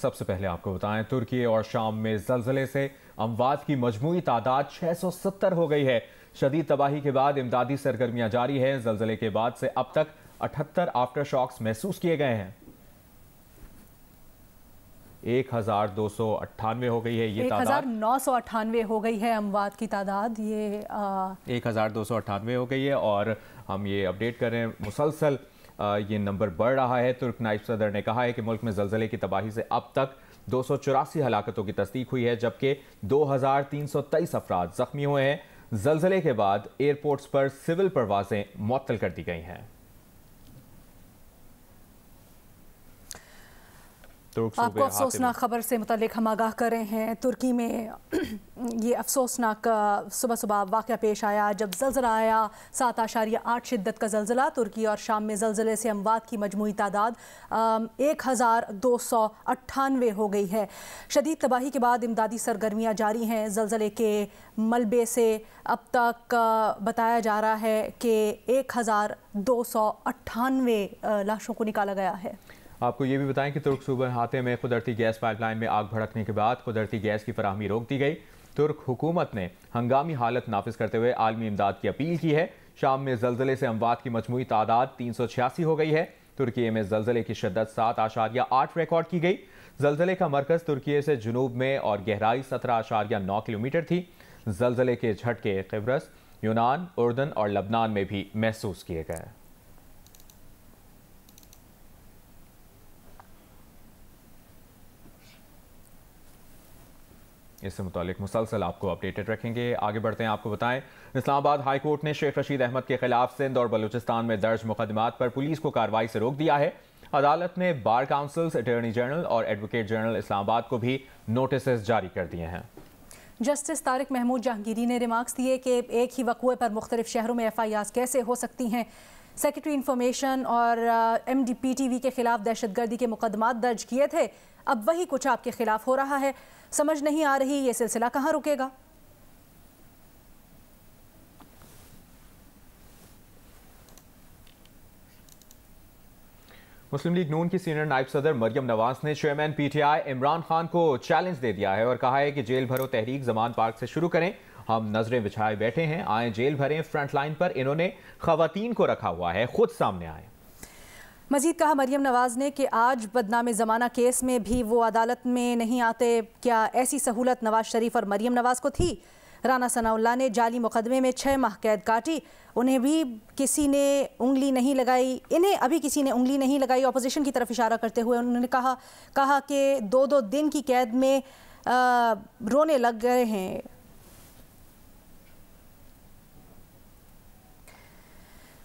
सबसे पहले आपको बताएं, तुर्की और शाम में जलजले से अमवात की मजमूई तादाद 670 हो गई है। शदीद तबाही के बाद इमदादी सरगर्मियां जारी हैं। जलजले के बाद से अब तक 78 आफ्टर शॉक्स महसूस किए गए हैं। 1298 हो गई है ये तादाद। 1998 हो गई है अमवात की तादाद। ये 1298 हो गई है और हम ये अपडेट कर रहे हैं, मुसलसल ये नंबर बढ़ रहा है। तुर्क नायब सदर ने कहा है कि मुल्क में जलजले की तबाही से अब तक 284 हलाकतों की तस्दीक हुई है, जबकि 2323 अफराद जख्मी हुए हैं। जलजले के बाद एयरपोर्ट्स पर सिविल परवाजें मुअत्तल कर दी गई हैं। आपको अफसोसनाक खबर से मुतालिक हम आगाह कर रहे हैं। तुर्की में ये अफसोसनाक सुबह सुबह वाक़या पेश आया जब जलज़ला आया। 7.8 शिद्दत का जलज़ला। तुर्की और शाम में जलज़ले से अमवात की मजमूई तादाद 1298 हो गई है। शदीद तबाही के बाद इमदादी सरगर्मियाँ जारी हैं। जलज़ले के मलबे से अब तक बताया जा रहा है कि 1298 लाशों को निकाला गया है। आपको ये भी बताएं कि तुर्क सूबे हाते में कुदरती गैस पाइपलाइन में आग भड़कने के बाद कुदरती गैस की फराहमी रोक दी गई। तुर्क हुकूमत ने हंगामी हालत नाफिज करते हुए आलमी इमदाद की अपील की है। शाम में जलजले से अमवात की मजमूई तादाद 386 हो गई है। तुर्की में जलजले की शिद्दत 7.8 रिकॉर्ड की गई। जलजले का मरकज तुर्की से जुनूब में और गहराई 17.9 किलोमीटर थी। जलजले के झटके क़िब्रस, यूनान, उर्दन और लबनान में भी महसूस किए गए। इससे मुतालिक मुसलसल आपको अपडेटेड रखेंगे। आगे बढ़ते हैं, आपको बताएं, इस्लामाबाद हाई कोर्ट ने शेख रशीद अहमद के खिलाफ सिंध और बलूचिस्तान में दर्ज मुकदमात पर पुलिस को कार्रवाई से रोक दिया है। अदालत ने बार काउंसिल्स, अटॉर्नी जनरल और एडवोकेट जनरल इस्लामाबाद को भी नोटिस जारी कर दिए हैं। जस्टिस तारिक महमूद जहांगीरी ने रिमार्क्स दिए कि एक ही वक़्वे पर मुख्तलिफ शहरों में FIRs कैसे हो सकती हैं। सेक्रेटरी इंफॉर्मेशन और MDPTV के खिलाफ दहशतगर्दी के मुकदमात दर्ज किए थे, अब वही कुछ आपके खिलाफ हो रहा है। समझ नहीं आ रही ये सिलसिला कहाँ रुकेगा। मुस्लिम लीग नून की सीनियर नायब सदर मरियम नवाज ने चेयरमैन PTI इमरान खान को चैलेंज दे दिया है और कहा है कि जेल भरो तहरीक जमान पार्क से शुरू करें। हम नजरें बिछाए बैठे हैं, आए जेल भरें। फ्रंट लाइन पर इन्होंने खवातीन को रखा हुआ है, खुद सामने आए। मजीद कहा मरियम नवाज ने कि आज बदनाम ज़माना केस में भी वो अदालत में नहीं आते। क्या ऐसी सहूलत नवाज शरीफ और मरियम नवाज को थी? राना सनाउल्लाह ने जाली मुकदमे में 6 माह कैद काटी, उन्हें भी किसी ने उंगली नहीं लगाई। इन्हें अभी किसी ने उंगली नहीं लगाई। अपोजिशन की तरफ इशारा करते हुए उन्होंने कहा कि 2-2 दिन की कैद में रोने लग गए हैं।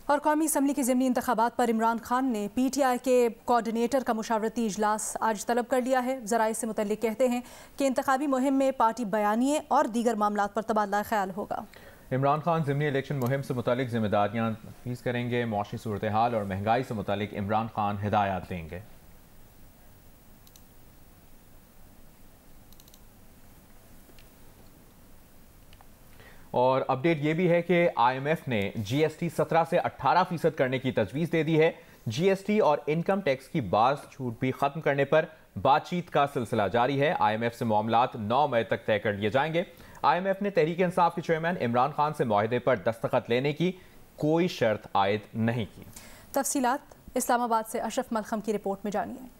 और कौमी असम्बली के ज़िमनी इंतखाबात पर इमरान खान ने PTI के कोऑर्डिनेटर का मुशावरती इजलास आज तलब कर लिया है। ज़राए से मुतल्लिक कहते हैं कि इंतखाबी मुहिम में पार्टी बयानिए और दीगर मामलात पर तबादला ख्याल होगा। इमरान खान ज़िमनी इलेक्शन मुहिम से मुतालिक जिम्मेदारियाँ तफवीज़ करेंगे। मौशी सूरत हाल और महंगाई से मुतालिक इमरान खान हिदायत देंगे। और अपडेट ये भी है कि IMF ने GST 17 से 18% करने की तजवीज़ दे दी है। GST और इनकम टैक्स की बाज़ छूट भी ख़त्म करने पर बातचीत का सिलसिला जारी है। IMF से मामलात 9 मई तक तय कर लिए जाएंगे। IMF ने तहरीक इंसाफ के चेयरमैन इमरान खान से मुआहदे पर दस्तखत लेने की कोई शर्त आयद नहीं की। तफसीलात इस्लामाबाद से अशरफ मलखम की रिपोर्ट में जानिए।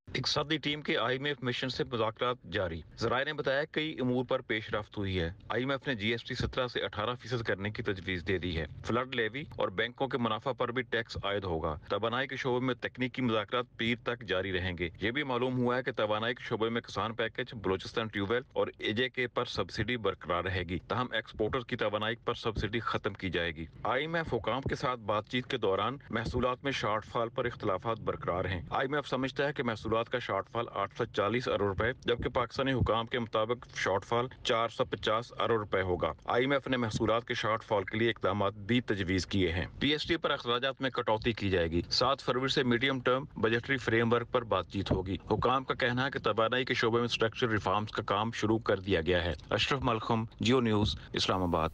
इक़्तिसादी टीम के IMF मिशन से मुज़ाकरात जारी। ज़राए ने बताया कई अमूर पर पेशरफ्त हुई है। IMF ने GST 17 से 18% करने की तजवीज़ दे दी है। फ्लड लेवी और बैंकों के मुनाफा पर भी टैक्स आयद होगा। तवानाई के शोबे में तकनीकी मुज़ाकरात पीर तक जारी रहेंगे। ये भी मालूम हुआ है कि तवानाई के शोबे में किसान पैकेज, बलोचिस्तान ट्यूबवेल और AJK पर सब्सिडी बरकरार रहेगी। तहम एक्सपोर्टर्स की तवानाई पर सब्सिडी खत्म की जाएगी। IMF हुकाम के साथ बातचीत के दौरान महसूलात में शार्टफॉल पर इख्तलाफात बरकरार हैं। IMF समझता है कि महसूलात का शॉर्टफॉल 840 अरब रुपए, जबकि पाकिस्तानी हुकाम के मुताबिक शॉर्टफॉल 450 अरब रुपए होगा। IMF ने महसूलात के शॉर्टफॉल के लिए इकदाम भी तजवीज़ किए हैं। PST पर अखराजात में कटौती की जाएगी। 7 फरवरी से मीडियम टर्म बजटरी फ्रेमवर्क पर बातचीत होगी। हुकाम का कहना है कि तबादलाई के शोबे में स्ट्रक्चर रिफॉर्म्स का काम शुरू कर दिया गया है। अशरफ मलखम, जियो न्यूज़, इस्लामाबाद।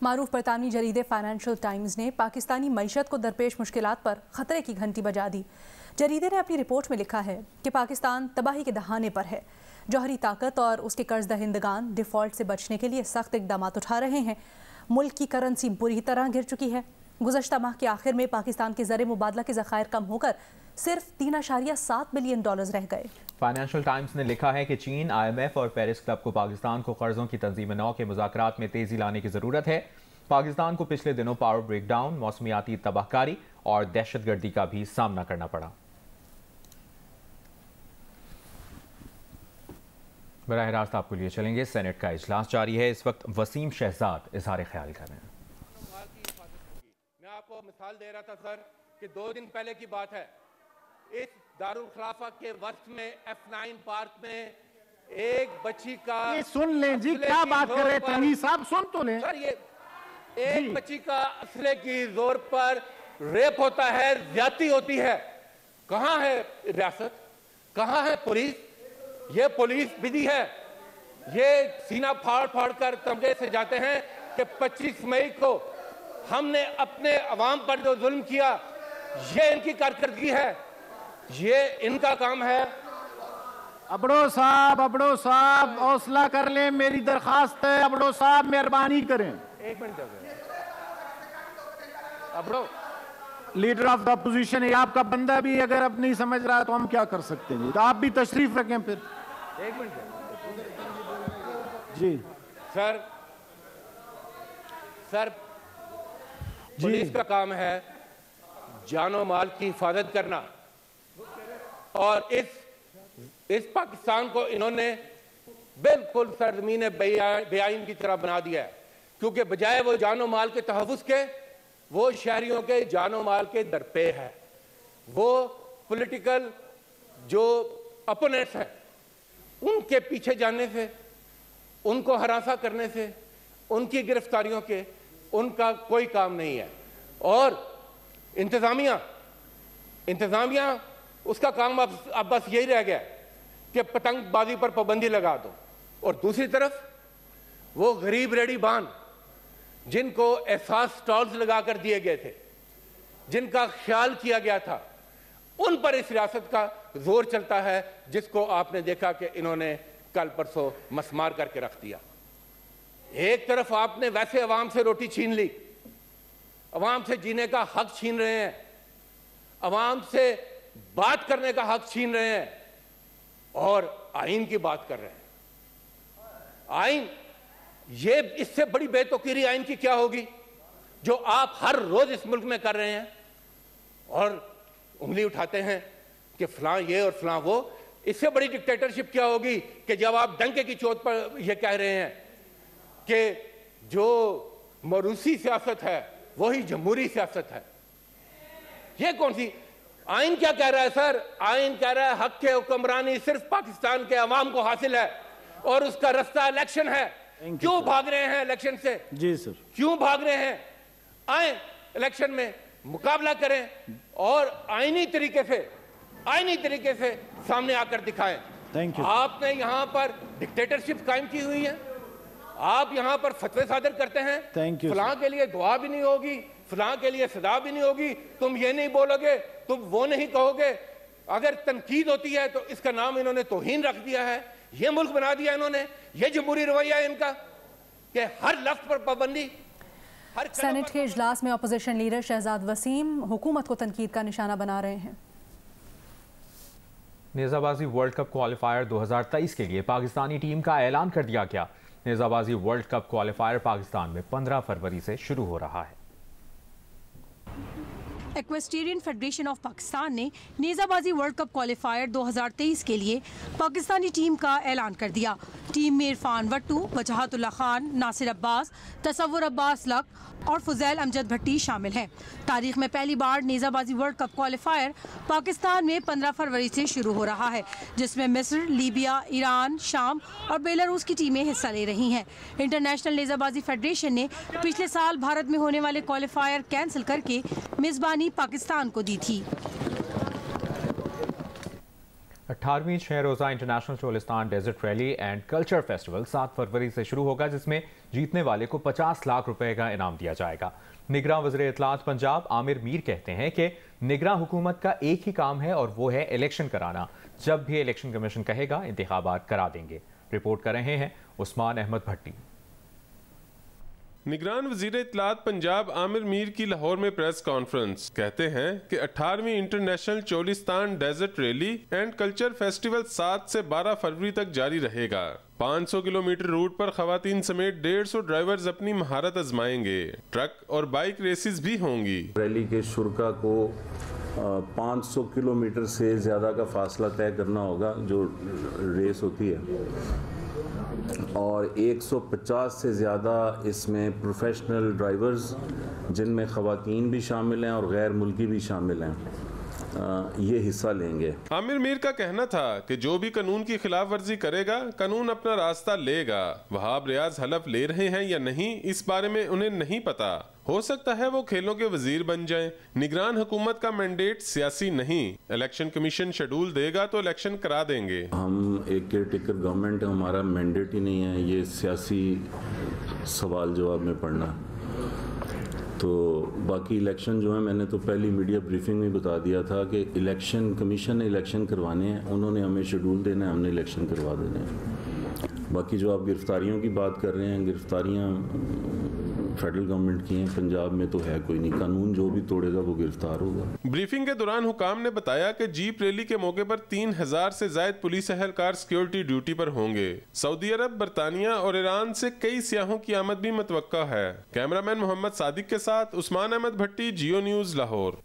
मारूफ बरतानवी जरीदे फाइनेंशियल टाइम्स ने पाकिस्तानी मईशत को दरपेश मुश्किलात पर खतरे की घंटी बजा दी। जरीदे ने अपनी रिपोर्ट में लिखा है कि पाकिस्तान तबाही के दहाने पर है। जौहरी ताकत और उसके कर्ज दहिंदगान डिफ़ॉल्ट से बचने के लिए सख्त इक़दाम उठा रहे हैं। मुल्क की करेंसी बुरी तरह गिर चुकी है। गुज़श्ता माह के आखिर में पाकिस्तान के ज़र मुबादला के ज़खायर कम होकर सिर्फ $3.7 बिलियन रह गए। फाइनेंशियल टाइम्स ने लिखा है कि चीन, IMF और पेरिस क्लब को पाकिस्तान को कर्जों की तंजीम नौ के मुज़ाकरात में तेजी लाने की ज़रूरत है। पाकिस्तान को पिछले दिनों पावर ब्रेकडाउन, मौसमियाती तबाहकारी और दहशतगर्दी का भी सामना करना पड़ा। बराह रास्त आपको लिए चलेंगे। सेनेट का इजलास जारी है। इस वक्त वसीम शहजाद इजहार ख्याल कर रहे हैं। मैं आपको मिसाल दे रहा था सर कि 2 दिन पहले की बात है, इस दारुल खिलाफा के वक्त में F9 पार्क में एक बच्ची का, ये सुन लें जी, क्या बात कर रहे हैं साहब, सुन तो लें सर। ये एक बच्ची का असले की जोर पर रेप होता है, ज्यादती होती है। कहां है रियासत, कहां है पुलिस? ये पुलिस विधि है। ये सीना फाड़ फाड़ कर तमगे से जाते हैं कि 25 मई को हमने अपने अवाम पर जो जुल्म किया, ये इनकी कारकर्दगी है, ये इनका काम है। अबड़ो साहब हौसला कर लें, मेरी दरखास्त है। अबड़ो साहब मेहरबानी करें। 1 minute Abro, leader of the opposition है, आपका बंदा भी अगर अब नहीं समझ रहा तो हम क्या कर सकते हैं? तो आप भी तशरीफ रखें फिर। 1 मिनट जी सर। पुलिस का काम है जानो माल की हिफाजत करना, और इस पाकिस्तान को इन्होंने बिल्कुल सरजमीन बेआइन की तरह बना दिया है, क्योंकि बजाय वो जानो माल के तहफ़्फ़ुज़ के, वो शहरियों के जानो माल के दरपे है। वो पॉलिटिकल जो अपोनेंट्स हैं उनके पीछे जाने से, उनको हरासा करने से, उनकी गिरफ्तारियों के उनका कोई काम नहीं है। और इंतजामिया उसका काम अब बस यही रह गया कि पतंगबाजी पर पाबंदी लगा दो। और दूसरी तरफ वो गरीब रेडी बान जिनको एहसास स्टॉल्स लगाकर दिए गए थे, जिनका ख्याल किया गया था, उन पर इस रियासत का जोर चलता है, जिसको आपने देखा कि इन्होंने कल परसों मसमार करके रख दिया। एक तरफ आपने वैसे अवाम से रोटी छीन ली, अवाम से जीने का हक छीन रहे हैं, अवाम से बात करने का हक छीन रहे हैं, और आइन की बात कर रहे हैं। आइन, ये इससे बड़ी बेतौकीरी आइन की क्या होगी जो आप हर रोज इस मुल्क में कर रहे हैं, और उंगली उठाते हैं कि फलां ये और फलां वो। इससे बड़ी डिक्टेटरशिप क्या होगी कि जब आप डंके की चोट पर यह कह रहे हैं कि जो मरूसी सियासत है वही जमहूरी सियासत है। यह कौन सी आइन क्या कह रहा है सर? आइन कह रहा है हक के हुक्मरानी सिर्फ पाकिस्तान के अवाम को हासिल है, और उसका रास्ता इलेक्शन है। क्यों भाग रहे हैं इलेक्शन से? जी सर, क्यों भाग रहे हैं? आए इलेक्शन में मुकाबला करें और आईनी तरीके से सामने आकर दिखाएं। Thank you. आपने यहां पर डिक्टेटरशिप कायम की हुई है, आप यहां पर फतवे सादर करते हैं। Thank you. फलां के लिए दुआ भी नहीं होगी, फलां के लिए सदा भी नहीं होगी, तुम ये नहीं बोलोगे, तुम वो नहीं कहोगे। अगर तनकीद होती है तो इसका नाम इन्होंने तौहीन रख दिया है। ये मुल्क बना दिया इन्होंने, ये जमहूरी रवैया है इनका कि हर लफ्ज पर पाबंदी। सेनेट के इजलास में अपोजिशन लीडर शहजाद वसीम हुकूमत को तनकीद का निशाना बना रहे हैं। नेज़ाबाजी वर्ल्ड कप क्वालिफायर 2023 के लिए पाकिस्तानी टीम का ऐलान कर दिया गया। नेज़ाबाजी वर्ल्ड कप क्वालिफायर पाकिस्तान में 15 फरवरी से शुरू हो रहा है। एक्वेस्टेरियन फेडरेशन ऑफ पाकिस्तान ने नेज़ाबाजी वर्ल्ड कप क्वालिफायर 2023 के लिए पाकिस्तानी टीम का ऐलान कर दिया। टीम में इरफान वट्टू, वजाहतुल्लाह खान, नासिर अब्बास, तसव्वुर अब्बास लक और फुजैल अमजद भट्टी शामिल हैं। तारीख में पहली बार नेज़ाबाजी वर्ल्ड कप क्वालिफायर पाकिस्तान में 15 फरवरी से शुरू हो रहा है, जिसमें मिस्र, लीबिया, ईरान, शाम और बेलारूस की टीमें हिस्सा ले रही हैं। इंटरनेशनल नेज़ाबाजी फेडरेशन ने पिछले साल भारत में होने वाले क्वालिफायर कैंसिल करके मेजबानी पाकिस्तान को दी थी। 18वीं 6 रोज़ा international Cholistan desert rally and culture festival 7 फरवरी से शुरू होगा, जिसमें जीतने वाले को 50 लाख रुपए का इनाम दिया जाएगा। निगरान वज़ीर इत्तलात पंजाब आमिर मीर कहते हैं कि निगरान हुकूमत का एक ही काम है और वो है इलेक्शन कराना। जब भी इलेक्शन कमीशन कहेगा इंतखाबात करा देंगे। रिपोर्ट कर रहे हैं उस्मान अहमद भट्टी। निगरान वजीर इत्तलात पंजाब आमिर मीर की लाहौर में प्रेस कॉन्फ्रेंस कहते हैं कि 18वीं international Cholistan desert rally and culture festival 7 से 12 फरवरी तक जारी रहेगा। 500 किलोमीटर रूट पर खवातीन समेत 150 ड्राइवर्स अपनी महारत आजमाएंगे। ट्रक और बाइक रेसेस भी होंगी। रैली के शुरा को 500 किलोमीटर से ज़्यादा का फासला तय करना होगा जो रेस होती है, और 150 से ज़्यादा इसमें प्रोफेशनल ड्राइवर्स जिनमें ख़वातीन भी शामिल हैं और गैर मुल्की भी शामिल हैं, ये हिस्सा लेंगे। आमिर मीर का कहना था कि जो भी कानून की खिलाफ वर्जी करेगा कानून अपना रास्ता लेगा। वहाब रियाज हलफ ले रहे हैं या नहीं इस बारे में उन्हें नहीं पता। हो सकता है वो खेलों के वजीर बन जाएं। निगरान हुकूमत का मैंडेट सियासी नहीं, इलेक्शन कमीशन शेड्यूल देगा तो इलेक्शन करा देंगे। हम एक केयर टेकर गवर्नमेंट है, हमारा मैंडेट ही नहीं है ये सियासी सवाल जवाब में पढ़ना। तो बाकी इलेक्शन जो है, मैंने तो पहली मीडिया ब्रीफिंग में बता दिया था कि इलेक्शन कमीशन ने इलेक्शन करवाने हैं, उन्होंने हमें शेड्यूल देना है, हमने इलेक्शन करवा देने हैं। बाकी जो आप गिरफ्तारियों की बात कर रहे हैं, गिरफ्तारियां फेडरल गवर्नमेंट की हैं, पंजाब में तो है कोई नहीं। कानून जो भी तोड़ेगा वो गिरफ्तार होगा। ब्रीफिंग के दौरान हुकाम ने बताया कि जीप रैली के मौके पर 3000 से ज्यादा पुलिस एहलकार सिक्योरिटी ड्यूटी पर होंगे। सऊदी अरब, बरतानिया और ईरान से कई सियाहों की आमद भी मुतवक्का है। कैमरामैन मोहम्मद सादिक के साथ उस्मान अहमद भट्टी, जियो न्यूज, लाहौर।